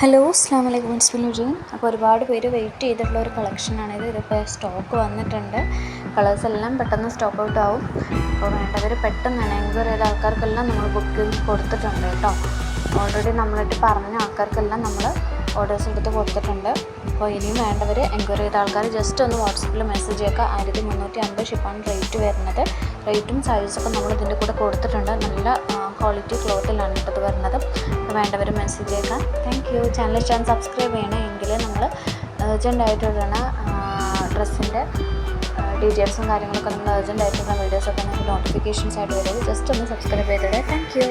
Hello അസ്സാം വലൈക്കും മുസ്ലിം. അപ്പോൾ ഒരുപാട് പേര് വെയിറ്റ് ചെയ്തിട്ടുള്ള ഒരു കളക്ഷനാണിത്. ഇതിപ്പോൾ സ്റ്റോക്ക് വന്നിട്ടുണ്ട്. കളേഴ്സ് എല്ലാം പെട്ടെന്ന് സ്റ്റോക്ക് ഔട്ട് ആവും. അപ്പോൾ വേണ്ടവർ പെട്ടെന്ന് തന്നെ എൻക്വയറി ചെയ്ത ആൾക്കാർക്കെല്ലാം നമ്മൾ ബുക്കിംഗ് കൊടുത്തിട്ടുണ്ട് കേട്ടോ. ഓൾറെഡി നമ്മളിട്ട് പറഞ്ഞ ആൾക്കാർക്കെല്ലാം നമ്മൾ ഓർഡേഴ്സ് എടുത്ത് കൊടുത്തിട്ടുണ്ട്. അപ്പോൾ ഇനിയും വേണ്ടവർ എൻക്വയറി ചെയ്ത ആൾക്കാർ ജസ്റ്റ് ഒന്ന് വാട്സപ്പിൽ മെസ്സേജ് ചെയ്യുക. 1350 ഷിപ്പാണ് റേറ്റ് വരുന്നത്. റേറ്റും സൈസൊക്കെ നമ്മൾ ഇതിൻ്റെ കൂടെ കൊടുത്തിട്ടുണ്ട്. നല്ല ക്വാളിറ്റി ക്ലോത്തിലാണ് ഇത് വരുന്നത്. അപ്പോൾ വേണ്ടവർ മെസ്സേജ് ചെയ്യുക. Thank you. ചാനൽ സബ്സ്ക്രൈബ് ചെയ്യണം. എങ്കിൽ നമ്മൾ അർജൻറ്റായിട്ടുള്ള ഡ്രസ്സിൻ്റെ ഡീറ്റെയിൽസും കാര്യങ്ങളൊക്കെ നമ്മൾ അർജൻറ്റായിട്ടുള്ള വീഡിയോസൊക്കെ നിങ്ങൾക്ക് നോട്ടിഫിക്കേഷൻസ് ആയിട്ട് വരും. ജസ്റ്റ് ഒന്ന് സബ്സ്ക്രൈബ് ചെയ്തിടുക. Thank you.